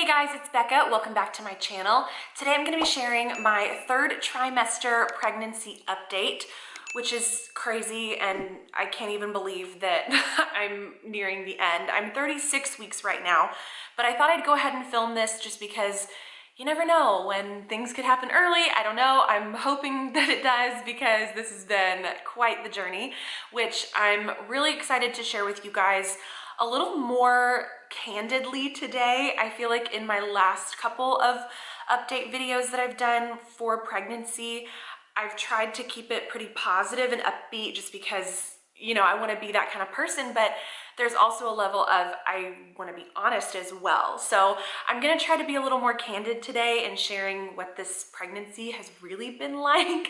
guys, it's Becca. Welcome back to my channel. Today I'm going to be sharing my third trimester pregnancy update, which is crazy and I can't even believe that I'm nearing the end. I'm 36 weeks right now, but I thought I'd go ahead and film this just because you never know when things could happen early. I don't know. I'm hoping that it does because this has been quite the journey, which I'm really excited to share with you guys a little more candidly today. I feel like in my last couple of update videos that I've done for pregnancy, I've tried to keep it pretty positive and upbeat just because, you know, I want to be that kind of person, but there's also a level of I want to be honest as well. So I'm going to try to be a little more candid today and sharing what this pregnancy has really been like.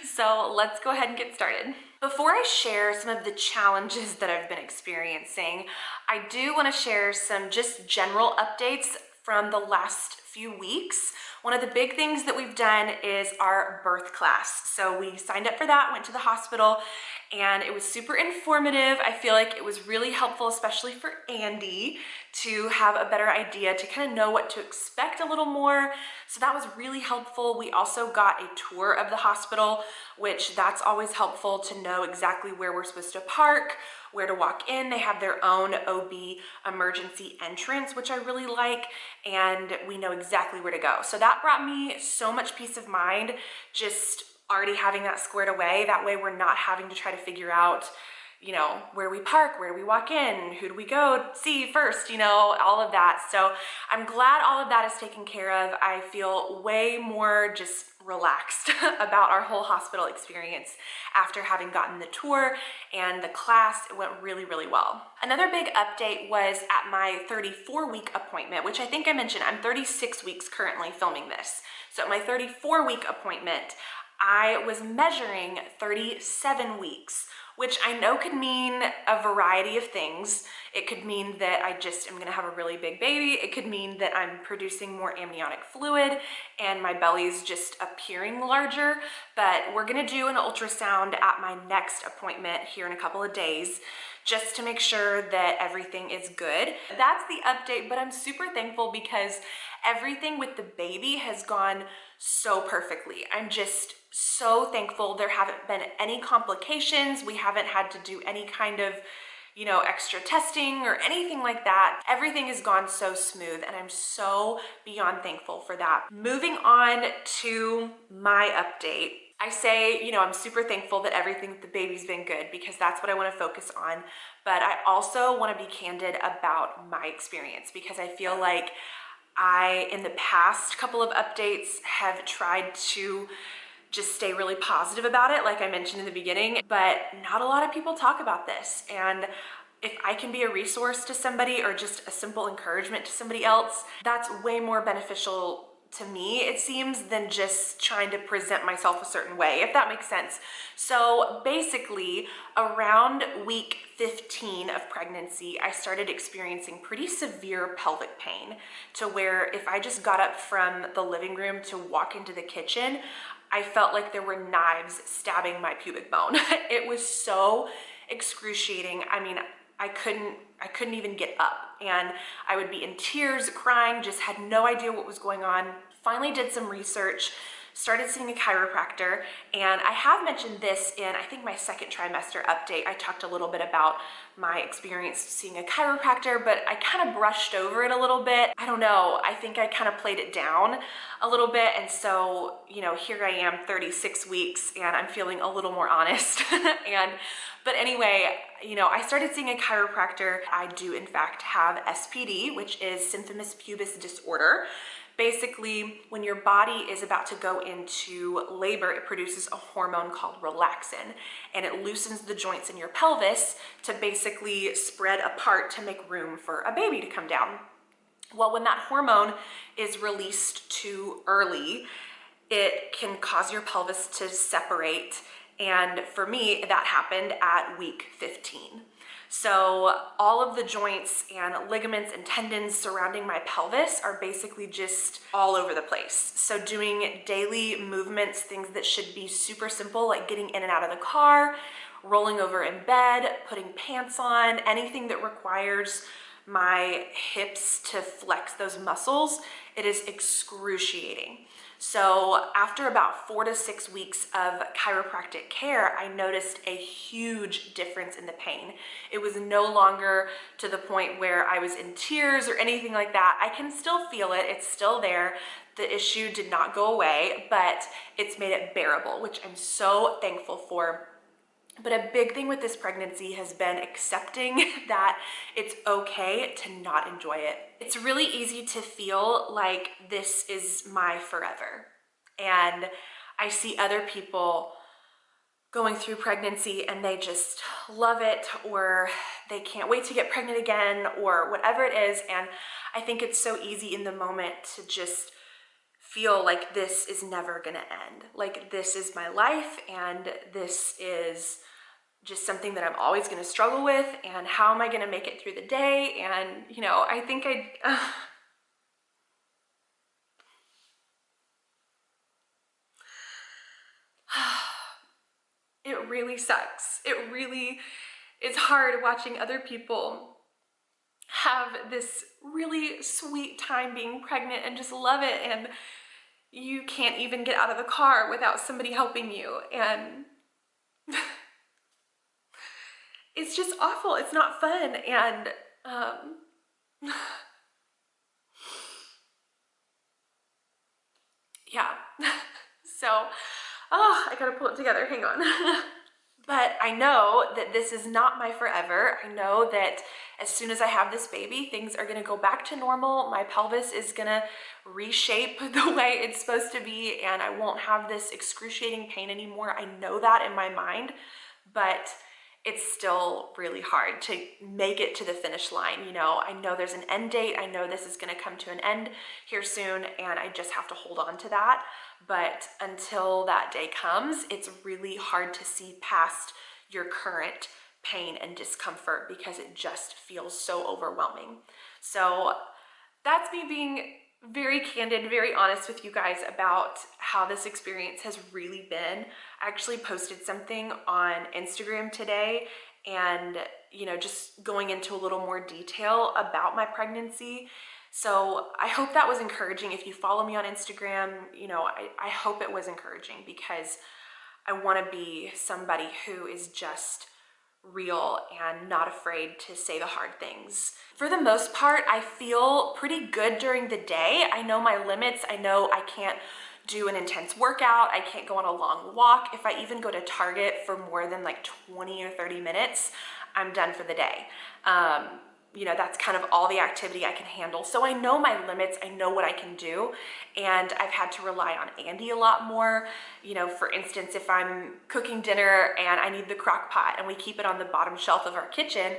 So let's go ahead and get started. Before I share some of the challenges that I've been experiencing, I do want to share some just general updates from the last few weeks. One of the big things that we've done is our birth class. So we signed up for that, went to the hospital, and it was super informative. I feel like it was really helpful, especially for Andy, to have a better idea, to kind of know what to expect a little more. So that was really helpful. We also got a tour of the hospital, which that's always helpful to know exactly where we're supposed to park, where to walk in. They have their own OB emergency entrance, which I really like, and we know exactly where to go. So that brought me so much peace of mind, just already having that squared away. That way we're not having to try to figure out, you know, where we park, where do we walk in, who do we go see first, you know, all of that. So I'm glad all of that is taken care of. I feel way more just relaxed about our whole hospital experience after having gotten the tour and the class. It went really, really well. Another big update was at my 34-week appointment, which I think I mentioned. I'm 36 weeks currently filming this. So at my 34-week appointment, I was measuring 37 weeks, which I know could mean a variety of things. It could mean that I just am gonna have a really big baby. It could mean that I'm producing more amniotic fluid and my belly's just appearing larger, but we're gonna do an ultrasound at my next appointment here in a couple of days just to make sure that everything is good. That's the update, but I'm super thankful because everything with the baby has gone so perfectly. I'm just so thankful. There haven't been any complications. We haven't had to do any kind of, you know, extra testing or anything like that. Everything has gone so smooth and I'm so beyond thankful for that. Moving on to my update. I say, you know, I'm super thankful that everything with the baby's been good because that's what I want to focus on. But I also want to be candid about my experience because I feel like in the past couple of updates, have tried to just stay really positive about it, like I mentioned in the beginning, but not a lot of people talk about this. And if I can be a resource to somebody or just a simple encouragement to somebody else, that's way more beneficial to me, it seems, than just trying to present myself a certain way, if that makes sense. So basically, around week 15 of pregnancy, I started experiencing pretty severe pelvic pain to where if I just got up from the living room to walk into the kitchen, I felt like there were knives stabbing my pubic bone. It was so excruciating. I mean, I couldn't even get up and I would be in tears, crying, just had no idea what was going on. Finally did some research, started seeing a chiropractor, and I have mentioned this in, I think, my second trimester update. I talked a little bit about my experience seeing a chiropractor, but I kind of brushed over it a little bit. I don't know, I think I kind of played it down a little bit, and so, you know, here I am 36 weeks and I'm feeling a little more honest. But anyway, you know, I started seeing a chiropractor. I do in fact have SPD, which is Symphysis Pubis Disorder. Basically, when your body is about to go into labor, it produces a hormone called relaxin, and it loosens the joints in your pelvis to basically spread apart to make room for a baby to come down. Well, when that hormone is released too early, it can cause your pelvis to separate. And for me, that happened at week 15. So all of the joints and ligaments and tendons surrounding my pelvis are basically just all over the place. So doing daily movements, things that should be super simple, like getting in and out of the car, rolling over in bed, putting pants on, anything that requires my hips to flex those muscles, it is excruciating. So after about 4 to 6 weeks of chiropractic care, I noticed a huge difference in the pain. It was no longer to the point where I was in tears or anything like that. I can still feel it, it's still there. The issue did not go away, but it's made it bearable, which I'm so thankful for. But a big thing with this pregnancy has been accepting that it's okay to not enjoy it. It's really easy to feel like this is my forever. And I see other people going through pregnancy and they just love it, or they can't wait to get pregnant again, or whatever it is. And I think it's so easy in the moment to just feel like this is never gonna end. Like this is my life and this is just something that I'm always gonna struggle with, and how am I gonna make it through the day? And you know, I think it really sucks. It really is hard watching other people have this really sweet time being pregnant and just love it, and you can't even get out of the car without somebody helping you, and it's just awful. It's not fun. And yeah. So, oh, I gotta pull it together, hang on. But I know that this is not my forever. I know that as soon as I have this baby, things are gonna go back to normal. My pelvis is gonna reshape the way it's supposed to be, and I won't have this excruciating pain anymore. I know that in my mind, but it's still really hard to make it to the finish line. You know, I know there's an end date. I know this is gonna come to an end here soon, and I just have to hold on to that. But until that day comes, it's really hard to see past your current pain and discomfort because it just feels so overwhelming. So that's me being very candid, very honest with you guys about how this experience has really been. I actually posted something on Instagram today, and you know, just going into a little more detail about my pregnancy. So I hope that was encouraging. If you follow me on Instagram, you know, I hope it was encouraging, because I want to be somebody who is just real and not afraid to say the hard things. For the most part, I feel pretty good during the day. I know my limits. I know I can't do an intense workout. I can't go on a long walk. If I even go to Target for more than like 20 or 30 minutes, I'm done for the day. You know, that's kind of all the activity I can handle. So I know my limits, I know what I can do, and I've had to rely on Andy a lot more. You know, for instance, if I'm cooking dinner and I need the crock pot and we keep it on the bottom shelf of our kitchen,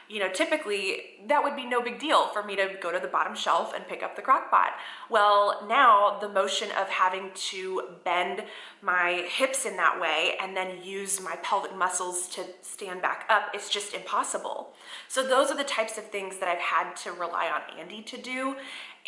you know, typically that would be no big deal for me to go to the bottom shelf and pick up the crock pot. Well, now the motion of having to bend my hips in that way and then use my pelvic muscles to stand back up, it's just impossible. So those are the types of things that I've had to rely on Andy to do,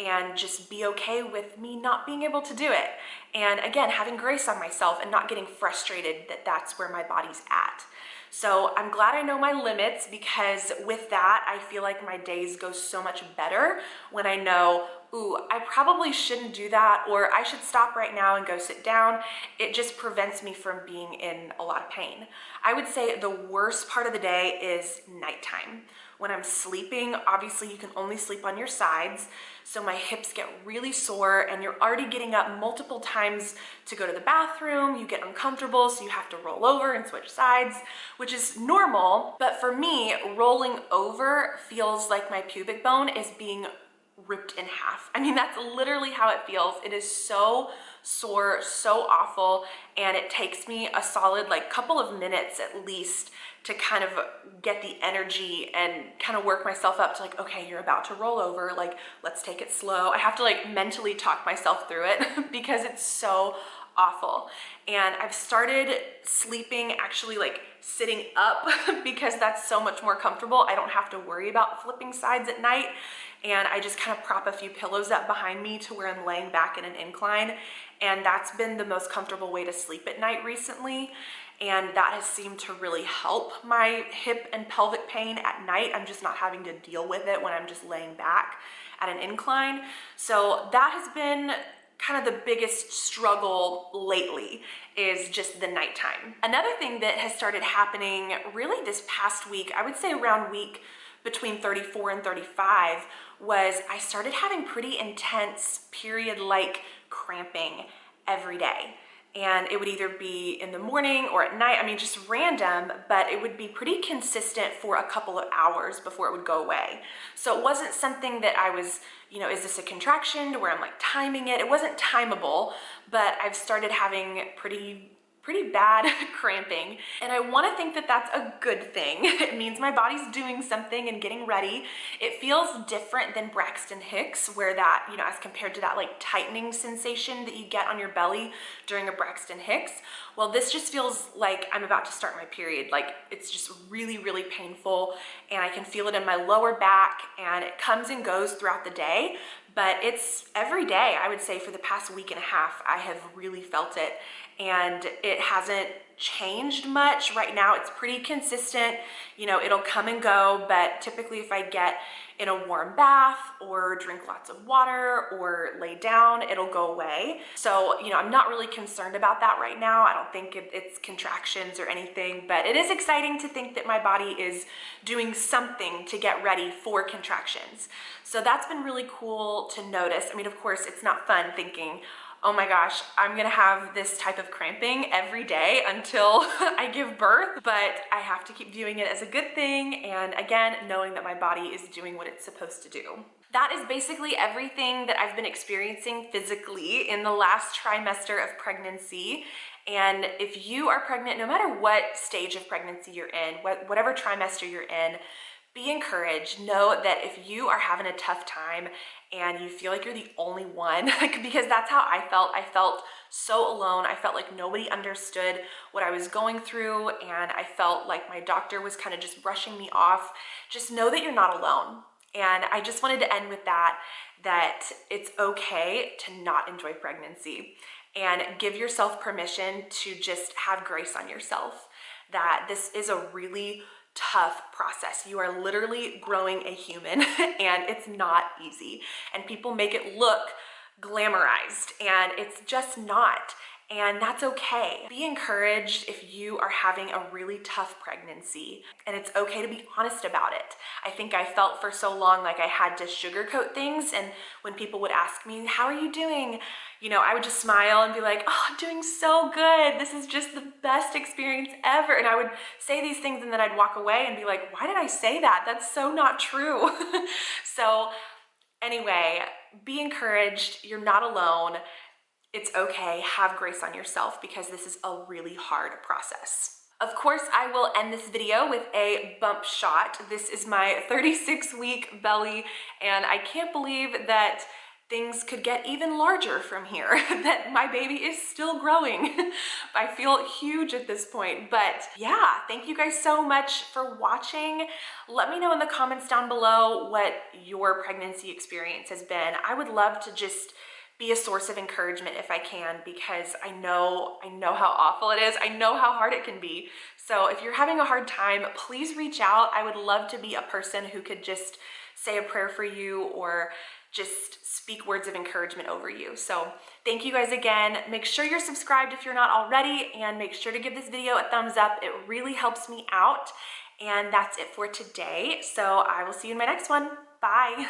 and just be okay with me not being able to do it. And again, having grace on myself and not getting frustrated that that's where my body's at. So I'm glad I know my limits, because with that, I feel like my days go so much better when I know, ooh, I probably shouldn't do that, or I should stop right now and go sit down. It just prevents me from being in a lot of pain. I would say the worst part of the day is nighttime. When I'm sleeping, obviously you can only sleep on your sides, so my hips get really sore, and you're already getting up multiple times to go to the bathroom. You get uncomfortable, so you have to roll over and switch sides, which is normal. But for me, rolling over feels like my pubic bone is being ripped in half. I mean, that's literally how it feels. It is so sore, so awful, and it takes me a solid like couple of minutes at least to kind of get the energy and kind of work myself up to like, okay, you're about to roll over, like, let's take it slow. I have to like mentally talk myself through it because it's so awful. And I've started sleeping actually like sitting up because that's so much more comfortable. I don't have to worry about flipping sides at night, and I just kind of prop a few pillows up behind me to where I'm laying back in an incline, and that's been the most comfortable way to sleep at night recently. and that has seemed to really help my hip and pelvic pain at night. I'm just not having to deal with it when I'm just laying back at an incline. So that has been kind of the biggest struggle lately, is just the nighttime. Another thing that has started happening really this past week, I would say around week between 34 and 35, was I started having pretty intense period-like cramping every day. And it would either be in the morning or at night. I mean, just random, but it would be pretty consistent for a couple of hours before it would go away. So it wasn't something that I was, you know, is this a contraction to where I'm like timing it? It wasn't timable, but I've started having pretty bad cramping. And I want to think that that's a good thing. It means my body's doing something and getting ready. It feels different than Braxton Hicks, where that, you know, as compared to that like tightening sensation that you get on your belly during a Braxton Hicks. Well, this just feels like I'm about to start my period. Like it's just really painful, and I can feel it in my lower back, and it comes and goes throughout the day. But it's every day, I would say for the past week and a half, I have really felt it, and it hasn't changed much. Right now, it's pretty consistent. You know, it'll come and go, but typically if I get in a warm bath or drink lots of water or lay down, it'll go away. So, you know, I'm not really concerned about that right now. I don't think it's contractions or anything, but it is exciting to think that my body is doing something to get ready for contractions. So that's been really cool to notice. I mean, of course, it's not fun thinking, oh my gosh, I'm gonna have this type of cramping every day until I give birth, but I have to keep viewing it as a good thing, and again, knowing that my body is doing what it's supposed to do. That is basically everything that I've been experiencing physically in the last trimester of pregnancy. And if you are pregnant, no matter what stage of pregnancy you're in, whatever trimester you're in, be encouraged. Know that if you are having a tough time and you feel like you're the only one, because that's how I felt so alone. I felt like nobody understood what I was going through, and I felt like my doctor was kind of just brushing me off. Just know that you're not alone. And I just wanted to end with that it's okay to not enjoy pregnancy, and give yourself permission to just have grace on yourself, that this is a really tough process. You are literally growing a human and it's not easy. And people make it look glamorized, and it's just not. And that's okay. Be encouraged if you are having a really tough pregnancy, and it's okay to be honest about it. I think I felt for so long like I had to sugarcoat things, and when people would ask me, how are you doing? You know, I would just smile and be like, oh, I'm doing so good. This is just the best experience ever. And I would say these things, and then I'd walk away and be like, why did I say that? That's so not true. So anyway, be encouraged. You're not alone. It's okay. Have grace on yourself, because this is a really hard process. Of course, I will end this video with a bump shot. This is my 36-week belly, and I can't believe that things could get even larger from here, that my baby is still growing. I feel huge at this point. But yeah, thank you guys so much for watching. Let me know in the comments down below what your pregnancy experience has been. I would love to just be a source of encouragement if I can, because I know how awful it is. I know how hard it can be. So if you're having a hard time, please reach out. I would love to be a person who could just say a prayer for you or just speak words of encouragement over you. So thank you guys again. Make sure you're subscribed if you're not already, and make sure to give this video a thumbs up. It really helps me out. And that's it for today. So I will see you in my next one. Bye.